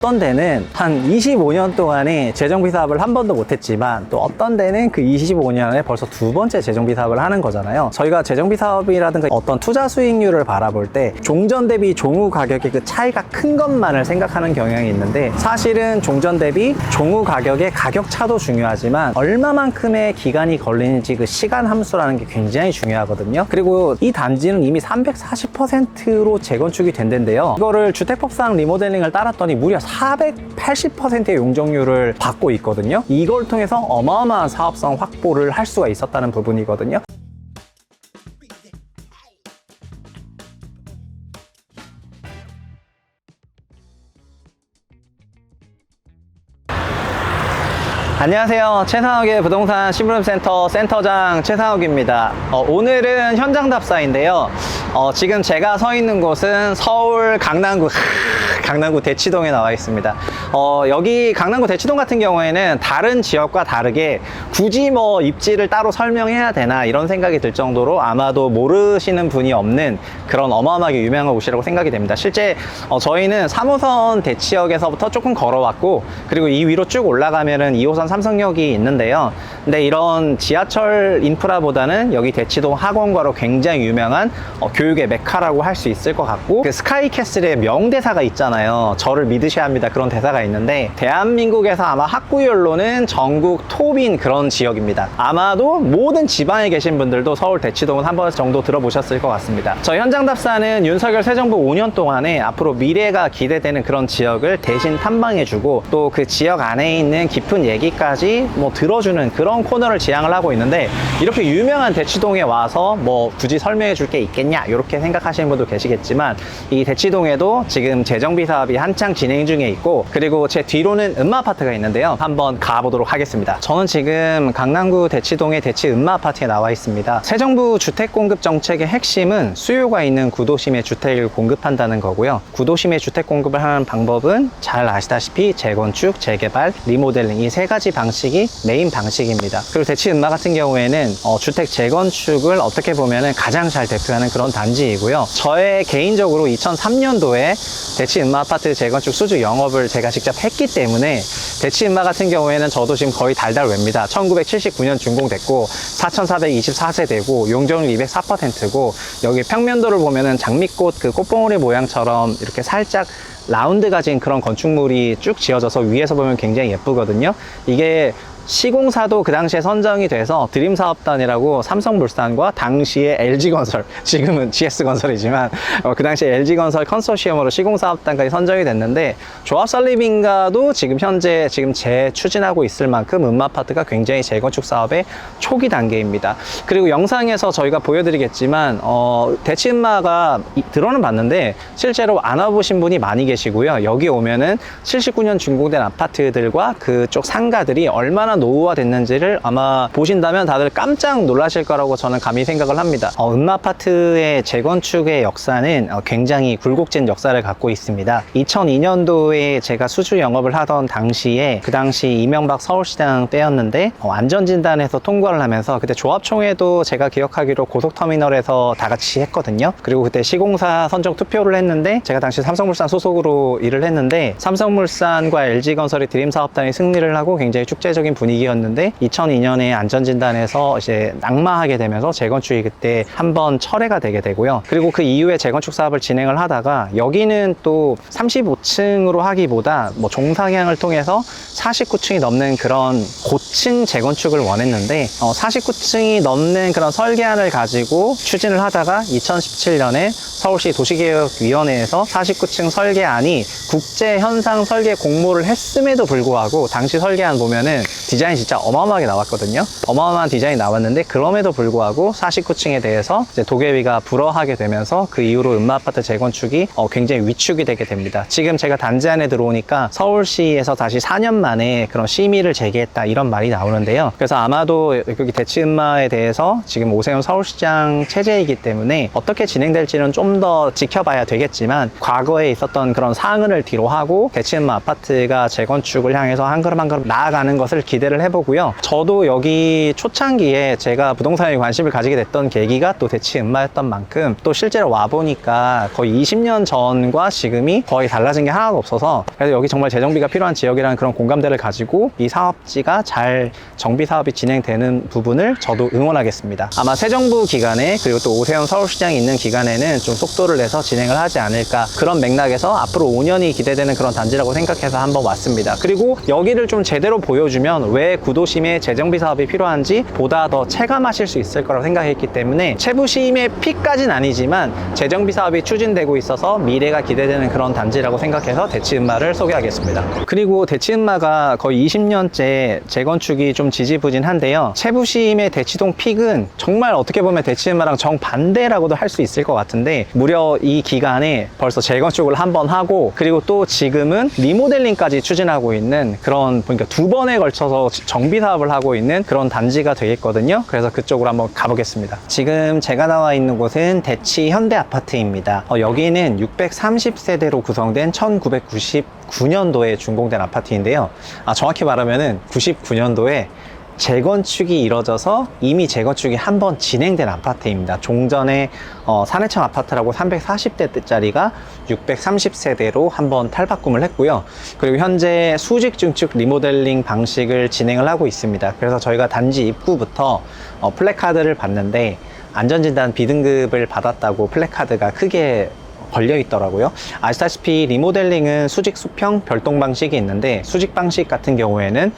어떤 데는 한 25년 동안에 재정비 사업을 한 번도 못했지만 또 어떤 데는 그 25년에 벌써 두 번째 재정비 사업을 하는 거잖아요. 저희가 재정비 사업이라든가 어떤 투자 수익률을 바라볼 때 종전 대비 종후 가격의 그 차이가 큰 것만을 생각하는 경향이 있는데, 사실은 종전 대비 종후 가격의 가격 차도 중요하지만 얼마만큼의 기간이 걸리는지 그 시간 함수라는 게 굉장히 중요하거든요. 그리고 이 단지는 이미 340%로 재건축이 된 데인데요, 이거를 주택법상 리모델링을 따랐더니 무려 480%의 용적률을 받고 있거든요. 이걸 통해서 어마어마한 사업성 확보를 할 수가 있었다는 부분이거든요. 안녕하세요. 최상욱의 부동산 심부름센터 센터장 최상욱입니다. 오늘은 현장 답사인데요. 지금 제가 서 있는 곳은 서울 강남구 대치동에 나와 있습니다. 여기 강남구 대치동 같은 경우에는 다른 지역과 다르게 굳이 뭐 입지를 따로 설명해야 되나 이런 생각이 들 정도로 아마도 모르시는 분이 없는 그런 어마어마하게 유명한 곳이라고 생각이 됩니다. 실제 저희는 3호선 대치역에서부터 조금 걸어왔고, 그리고 이 위로 쭉 올라가면은 2호선 삼성역이 있는데요. 근데 이런 지하철 인프라보다는 여기 대치동 학원과로 굉장히 유명한 교육의 메카라고 할 수 있을 것 같고, 그 스카이캐슬의 명대사가 있잖아요. 저를 믿으셔야 합니다. 그런 대사가 있는데, 대한민국에서 아마 학구열로는 전국 톱인 그런 지역입니다. 아마도 모든 지방에 계신 분들도 서울 대치동은 한 번 정도 들어보셨을 것 같습니다. 저희 현장 답사는 윤석열 새 정부 5년 동안에 앞으로 미래가 기대되는 그런 지역을 대신 탐방해주고, 또 그 지역 안에 있는 깊은 얘기까지 뭐 들어주는 그런 코너를 지향을 하고 있는데, 이렇게 유명한 대치동에 와서 뭐 굳이 설명해 줄 게 있겠냐 이렇게 생각하시는 분도 계시겠지만, 이 대치동에도 지금 재정비 사업이 한창 진행 중에 있고, 그리고 제 뒤로는 음마아파트가 있는데요. 한번 가보도록 하겠습니다. 저는 지금 강남구 대치동의 대치 음마아파트에 나와 있습니다. 새 정부 주택공급 정책의 핵심은 수요가 있는 구도심의 주택을 공급한다는 거고요. 구도심의 주택 공급을 하는 방법은 잘 아시다시피 재건축, 재개발, 리모델링, 이 세 가지 방식이 메인 방식입니다. 그리고 대치 음마 같은 경우에는 주택 재건축을 어떻게 보면은 가장 잘 대표하는 그런 단지이고요. 저의 개인적으로 2003년도에 대치 음마 아파트 재건축 수주 영업을 제가 직접 했기 때문에, 대치 음마 같은 경우에는 저도 지금 거의 달달 웹니다. 1979년 준공됐고 4,424세대고 용적률 204%고, 여기 평면도를 보면은 장미꽃 그 꽃봉오리 모양처럼 이렇게 살짝 라운드 가진 그런 건축물이 쭉 지어져서 위에서 보면 굉장히 예쁘거든요. 이게 시공사도 그 당시에 선정이 돼서 드림사업단이라고 삼성물산과 당시에 LG건설, 지금은 GS건설이지만 그 당시에 LG건설 컨소시엄으로 시공사업단까지 선정이 됐는데, 조합설립인가도 지금 현재 재추진하고 있을 만큼 음마아파트가 굉장히 재건축 사업의 초기 단계입니다. 그리고 영상에서 저희가 보여드리겠지만 대치 음마가 들어는 봤는데 실제로 안 와보신 분이 많이 계시고요. 여기 오면은 79년 준공된 아파트들과 그쪽 상가들이 얼마나 노후화 됐는지를 아마 보신다면 다들 깜짝 놀라실 거라고 저는 감히 생각을 합니다. 음마아파트의 재건축의 역사는 굉장히 굴곡진 역사를 갖고 있습니다. 2002년도에 제가 수주 영업을 하던 당시에, 그 당시 이명박 서울시장 때였는데 안전진단에서 통과를 하면서, 그때 조합총회도 제가 기억하기로 고속터미널에서 다 같이 했거든요. 그리고 그때 시공사 선정 투표를 했는데, 제가 당시 삼성물산 소속으로 일을 했는데 삼성물산과 LG건설이 드림사업단이 승리를 하고 굉장히 축제적인 분위기였는데, 2002년에 안전진단에서 이제 낙마하게 되면서 재건축이 그때 한번 철회가 되게 되고요. 그리고 그 이후에 재건축 사업을 진행을 하다가, 여기는 또 35층으로 하기보다 뭐 종상향을 통해서 49층이 넘는 그런 고층 재건축을 원했는데, 49층이 넘는 그런 설계안을 가지고 추진을 하다가 2017년에 서울시 도시개혁위원회에서 49층 설계안이 국제현상 설계 공모를 했음에도 불구하고, 당시 설계안 보면은 디자인이 진짜 어마어마하게 나왔거든요. 어마어마한 디자인이 나왔는데, 그럼에도 불구하고 49층에 대해서 이제 도계위가 불허하게 되면서 그 이후로 음마아파트 재건축이 굉장히 위축이 되게 됩니다. 지금 제가 단지 안에 들어오니까 서울시에서 다시 4년 만에 그런 심의를 제기했다 이런 말이 나오는데요. 그래서 아마도 여기 대치 음마에 대해서 지금 오세훈 서울시장 체제이기 때문에 어떻게 진행될지는 좀 더 지켜봐야 되겠지만, 과거에 있었던 그런 상흔을 뒤로 하고 대치 음마 아파트가 재건축을 향해서 한 걸음 한 걸음 나아가는 것을 기대 기대를 해보고요. 저도 여기 초창기에 제가 부동산에 관심을 가지게 됐던 계기가 또 대치은마였던 만큼 또 실제로 와보니까 거의 20년 전과 지금이 거의 달라진 게 하나도 없어서, 그래서 여기 정말 재정비가 필요한 지역이라는 그런 공감대를 가지고 이 사업지가 잘 정비 사업이 진행되는 부분을 저도 응원하겠습니다. 아마 새 정부 기간에, 그리고 또 오세훈 서울시장이 있는 기간에는 좀 속도를 내서 진행을 하지 않을까, 그런 맥락에서 앞으로 5년이 기대되는 그런 단지라고 생각해서 한번 왔습니다. 그리고 여기를 좀 제대로 보여주면 왜 구도심에 재정비 사업이 필요한지 보다 더 체감하실 수 있을 거라고 생각했기 때문에, 채부심의 픽까지는 아니지만 재정비 사업이 추진되고 있어서 미래가 기대되는 그런 단지라고 생각해서 대치은마를 소개하겠습니다. 그리고 대치은마가 거의 20년째 재건축이 좀 지지부진한데요. 채부심의 대치동 픽은 정말 어떻게 보면 대치은마랑 정반대라고도 할 수 있을 것 같은데, 무려 이 기간에 벌써 재건축을 한 번 하고, 그리고 또 지금은 리모델링까지 추진하고 있는 그런, 그러니까 2번에 걸쳐서 정비 사업을 하고 있는 그런 단지가 되겠거든요. 그래서 그쪽으로 한번 가보겠습니다. 지금 제가 나와 있는 곳은 대치 현대아파트입니다. 여기는 630세대로 구성된 1999년도에 준공된 아파트인데요. 정확히 말하면은 99년도에 재건축이 이뤄져서 이미 재건축이 한 번 진행된 아파트입니다. 종전에 산해청 아파트라고 340대짜리가 630세대로 한번 탈바꿈을 했고요. 그리고 현재 수직 증축 리모델링 방식을 진행을 하고 있습니다. 그래서 저희가 단지 입구부터 플래카드를 봤는데, 안전진단 B등급을 받았다고 플래카드가 크게 걸려 있더라고요. 아시다시피 리모델링은 수직 수평 별동 방식이 있는데, 수직 방식 같은 경우에는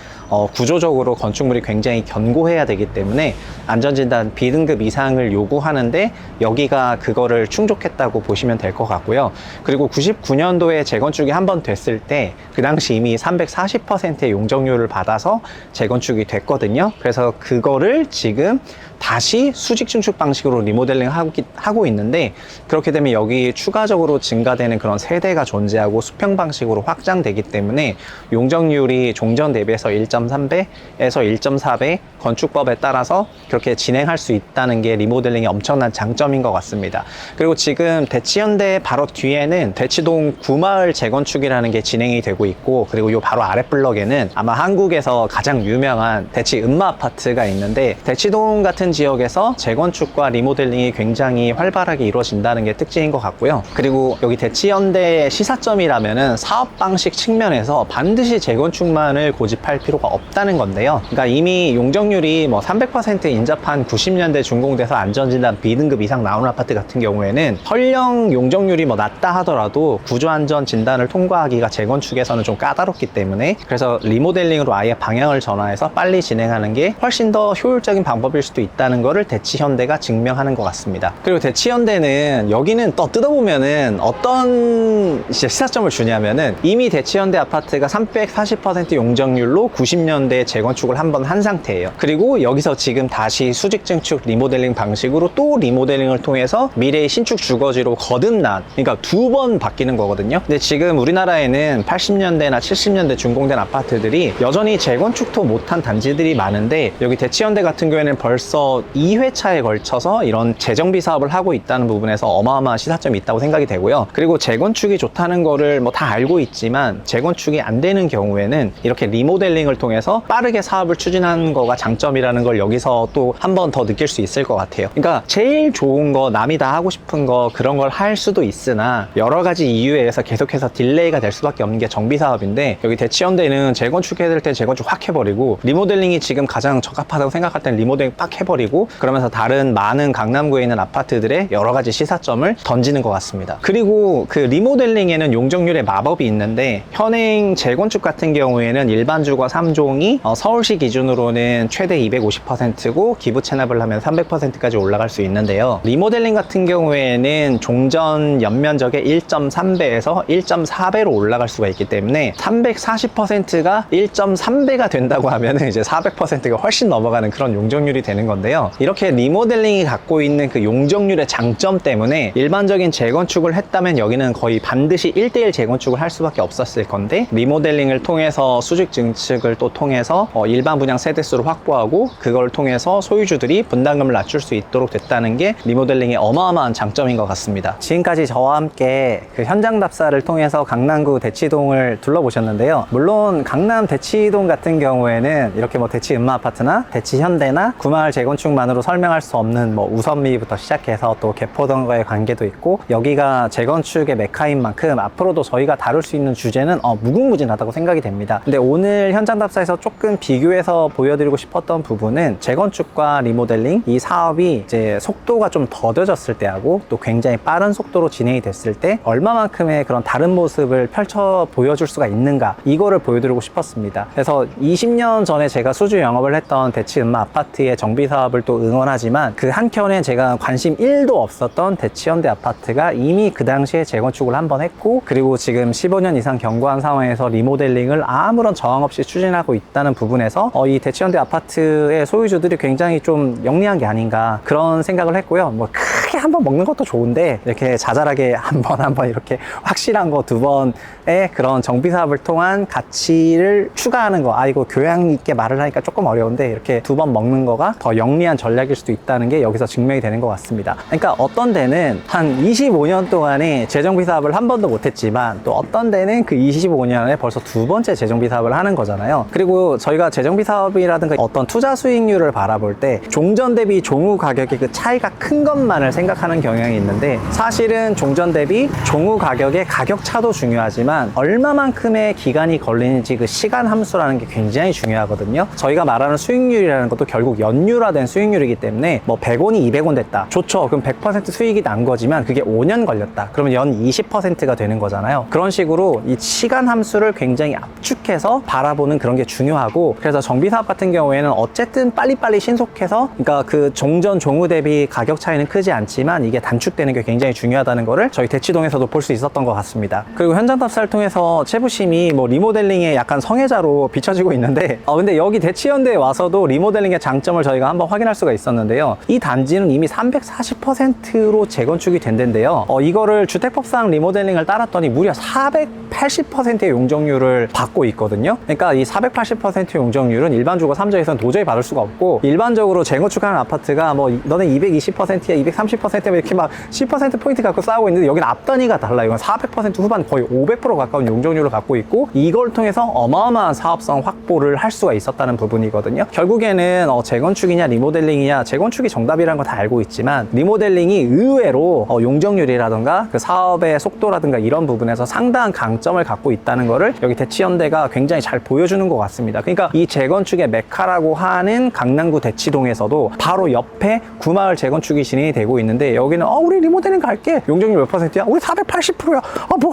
구조적으로 건축물이 굉장히 견고해야 되기 때문에 안전진단 B등급 이상을 요구하는데, 여기가 그거를 충족했다고 보시면 될 것 같고요. 그리고 99년도에 재건축이 한 번 됐을 때 그 당시 이미 340%의 용적률을 받아서 재건축이 됐거든요. 그래서 그거를 지금 다시 수직 증축 방식으로 리모델링 하고 있는데, 그렇게 되면 여기 추가적으로 증가되는 그런 세대가 존재하고 수평 방식으로 확장되기 때문에 용적률이 종전 대비해서 1.3배에서 1.4배 건축법에 따라서 그렇게 진행할 수 있다는 게 리모델링의 엄청난 장점인 것 같습니다. 그리고 지금 대치현대 바로 뒤에는 대치동 구마을 재건축이라는 게 진행이 되고 있고, 그리고 요 바로 아래 블럭에는 아마 한국에서 가장 유명한 대치은마 아파트가 있는데, 대치동 같은 지역에서 재건축과 리모델링이 굉장히 활발하게 이루어진다는 게 특징인 것 같고요. 그리고 여기 대치현대의 시사점이라면은 사업 방식 측면에서 반드시 재건축만을 고집할 필요가 없다는 건데요. 그러니까 이미 용적률이 300% 인접한 90년대 준공돼서 안전진단 B등급 이상 나오는 아파트 같은 경우에는 설령 용적률이 낮다 하더라도 구조안전 진단을 통과하기가 재건축에서는 좀 까다롭기 때문에, 그래서 리모델링으로 아예 방향을 전환해서 빨리 진행하는 게 훨씬 더 효율적인 방법일 수도 있다는 거를 대치현대가 증명하는 것 같습니다. 그리고 대치현대는 여기는 또 뜯어보면은 어떤 시사점을 주냐면은, 이미 대치현대 아파트가 340% 용적률로 90년대에 재건축을 한 번 한 상태예요. 그리고 여기서 지금 다시 수직 증축 리모델링 방식으로 또 리모델링을 통해서 미래의 신축 주거지로 거듭난, 그러니까 2번 바뀌는 거거든요. 근데 지금 우리나라에는 80년대나 70년대 준공된 아파트들이 여전히 재건축도 못한 단지들이 많은데, 여기 대치현대 같은 경우에는 벌써 2회차에 걸쳐서 이런 재정비 사업을 하고 있다는 부분에서 어마어마한 시사점이 있다고 생각이 되고요. 그리고 재건축이 좋다는 거를 다 알고 있지만, 재건축이 안 되는 경우에는 이렇게 리모델링을 통해서 빠르게 사업을 추진하는 거가 장점이라는 걸 여기서 또 한 번 더 느낄 수 있을 것 같아요. 그러니까 제일 좋은 거, 남이 다 하고 싶은 거, 그런 걸 할 수도 있으나 여러 가지 이유에 의해서 계속해서 딜레이가 될 수밖에 없는 게 정비 사업인데, 여기 대치현대는 재건축해야 될 때 재건축 확 해버리고, 리모델링이 지금 가장 적합하다고 생각할 땐 리모델링 빡 해버리고, 그러면서 다른 많은 강남구에 있는 아파트들의 여러 가지 시사점을 던지는 것 같습니다. 그리고 그 리모델링에는 용적률의 마법이 있는데, 현행 재건축 같은 경우에는 일반 주거 3종이 서울시 기준으로는 최대 250%고 기부 체납을 하면 300%까지 올라갈 수 있는데요. 리모델링 같은 경우에는 종전 연면적의 1.3배에서 1.4배로 올라갈 수가 있기 때문에 340%가 1.3배가 된다고 하면은 이제 400%가 훨씬 넘어가는 그런 용적률이 되는 건데요. 이렇게 리모델링이 갖고 있는 그 용적률의 장점 때문에 일반적인 재건축 재건축을 했다면 여기는 거의 반드시 1:1 재건축을 할 수밖에 없었을 건데, 리모델링을 통해서 수직 증축을 또 통해서 일반 분양 세대수를 확보하고 그걸 통해서 소유주들이 분담금을 낮출 수 있도록 됐다는 게 리모델링의 어마어마한 장점인 것 같습니다. 지금까지 저와 함께 그 현장 답사를 통해서 강남구 대치동을 둘러보셨는데요. 물론 강남 대치동 같은 경우에는 이렇게 뭐 대치 음마아파트나 대치 현대나 구마을 재건축만으로 설명할 수 없는 뭐 우선미부터 시작해서 또 개포동과의 관계도 있고, 여기가 재건축의 메카인 만큼 앞으로도 저희가 다룰 수 있는 주제는 무궁무진하다고 생각이 됩니다. 근데 오늘 현장 답사에서 조금 비교해서 보여드리고 싶었던 부분은 재건축과 리모델링 이 사업이 이제 속도가 좀 더뎌졌을 때하고 또 굉장히 빠른 속도로 진행이 됐을 때 얼마만큼의 그런 다른 모습을 펼쳐 보여줄 수가 있는가, 이거를 보여드리고 싶었습니다. 그래서 20년 전에 제가 수주 영업을 했던 대치 음마 아파트의 정비 사업을 또 응원하지만, 그 한켠에 제가 관심 1도 없었던 대치 현대 아파트가 이미 그 당시에 재건축을 한번 했고, 그리고 지금 15년 이상 경과한 상황에서 리모델링을 아무런 저항 없이 추진하고 있다는 부분에서 이 대치 현대 아파트의 소유주들이 굉장히 좀 영리한 게 아닌가, 그런 생각을 했고요. 뭐 크게 한번 먹는 것도 좋은데 이렇게 자잘하게 한 번 이렇게 확실한 거 2번의 그런 정비 사업을 통한 가치를 추가하는 거, 이거 교양 있게 말을 하니까 조금 어려운데 이렇게 2번 먹는 거가 더 영리한 전략일 수도 있다는 게 여기서 증명이 되는 것 같습니다. 그러니까 어떤 데는 한 25년 동안에 재정비 사업을 한 번도 못했지만, 또 어떤 데는 그 25년에 벌써 2번째 재정비 사업을 하는 거잖아요. 그리고 저희가 재정비 사업이라든가 어떤 투자 수익률을 바라볼 때 종전 대비 종후 가격의 그 차이가 큰 것만을 생각하는 경향이 있는데, 사실은 종전 대비 종후 가격의 가격 차도 중요하지만 얼마만큼의 기간이 걸리는지 그 시간 함수라는 게 굉장히 중요하거든요. 저희가 말하는 수익률이라는 것도 결국 연율화된 수익률이기 때문에 뭐 100원이 200원 됐다, 좋죠. 그럼 100% 수익이 난 거지만 그게 5년 걸렸다, 그러면 연 20%가 되는 거잖아요. 그런 식으로 이 시간 함수를 굉장히 압축해서 바라보는 그런 게 중요하고, 그래서 정비사업 같은 경우에는 어쨌든 빨리빨리 신속해서, 그러니까 그 종전 종후 대비 가격 차이는 크지 않지만 이게 단축되는 게 굉장히 중요하다는 거를 저희 대치동에서도 볼 수 있었던 것 같습니다. 그리고 현장 답사를 통해서 채부심이 뭐 리모델링의 약간 성애자로 비춰지고 있는데, 근데 여기 대치현대에 와서도 리모델링의 장점을 저희가 한번 확인할 수가 있었는데요. 이 단지는 이미 340%로 재건축이 된 데인데요. 이거를 주택법상 리모델링을 따랐더니 무려 480%의 용적률을 받고 있거든요. 그러니까 이 480%의 용적률은 일반 주거 3조에서는 도저히 받을 수가 없고, 일반적으로 재건축하는 아파트가 뭐 너네 220%야 230%야 이렇게 막 10%포인트 갖고 싸우고 있는데, 여기는 앞단위가 달라요. 이건 400% 후반, 거의 500% 가까운 용적률을 갖고 있고, 이걸 통해서 어마어마한 사업성 확보를 할 수가 있었다는 부분이거든요. 결국에는 재건축이냐 리모델링이냐, 재건축이 정답이라는 거 다 알고 있지만 리모델링이 의외로 용적률이라든가 그 사업의 속도라든가 이런 부분에서 상당한 강점을 갖고 있다는 거를 여기 대치현대가 굉장히 잘 보여주는 것 같습니다. 그러니까 이 재건축의 메카라고 하는 강남구 대치동에서도 바로 옆에 구마을 재건축이 진행이 되고 있는데, 여기는 우리 리모델링 갈게, 용적률 몇 %야? 우리 480%야.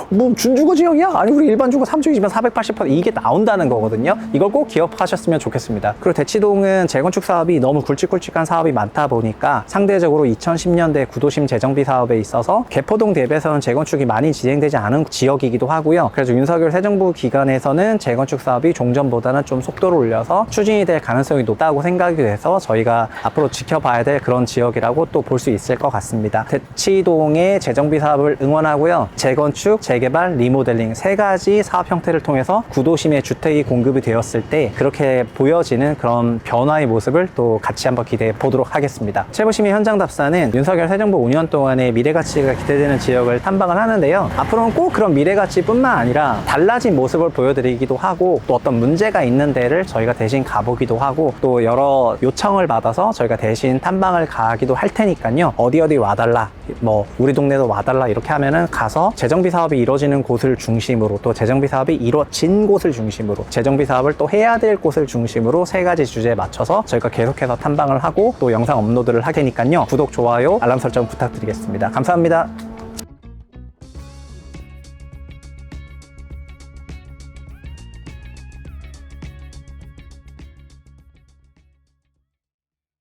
뭐 준주거 지역이야? 아니 우리 일반 주거 3주이지만 480%, 이게 나온다는 거거든요. 이걸 꼭 기억하셨으면 좋겠습니다. 그리고 대치동은 재건축 사업이 너무 굵직굵직한 사업이 많다 보니까 상대적으로 2010년대 구도심 재정비 사업에 있어서 개포동 대비해서는 재건축이 많이 진행되지 않은 지역이기도 하고요. 그래서 윤석열 새 정부 기간에서는 재건축 사업이 종전보다는 좀 속도를 올려서 추진이 될 가능성이 높다고 생각이 돼서 저희가 앞으로 지켜봐야 될 그런 지역이라고 또 볼 수 있을 것 같습니다. 대치동의 재정비 사업을 응원하고요. 재건축, 재개발, 리모델링 3가지 사업 형태를 통해서 구도심의 주택이 공급이 되었을 때 그렇게 보여지는 그런 변화의 모습을 또 같이 한번 기대해 보도록 하겠습니다. 채부심의 현장 답사는 윤석열 새 정부 5년 동안의 미래가치가 기대되는 지역을 탐방을 하는데요. 앞으로는 꼭 그런 미래가치뿐만 아니라 달라진 모습을 보여드리기도 하고, 또 어떤 문제가 있는 데를 저희가 대신 가보기도 하고, 또 여러 요청을 받아서 저희가 대신 탐방을 가기도 할 테니까요. 어디 와달라, 뭐 우리 동네도 와달라 이렇게 하면은 가서 재정비 사업이 이루어지는 곳을 중심으로, 또 재정비 사업이 이루어진 곳을 중심으로, 재정비 사업을 또 해야 될 곳을 중심으로 3가지 주제에 맞춰서 저희가 계속해서 탐방을 하고 또 영상 업로드를 하게니까요. 구독, 좋아요, 알람 설정 부탁드리겠습니다. 감사합니다.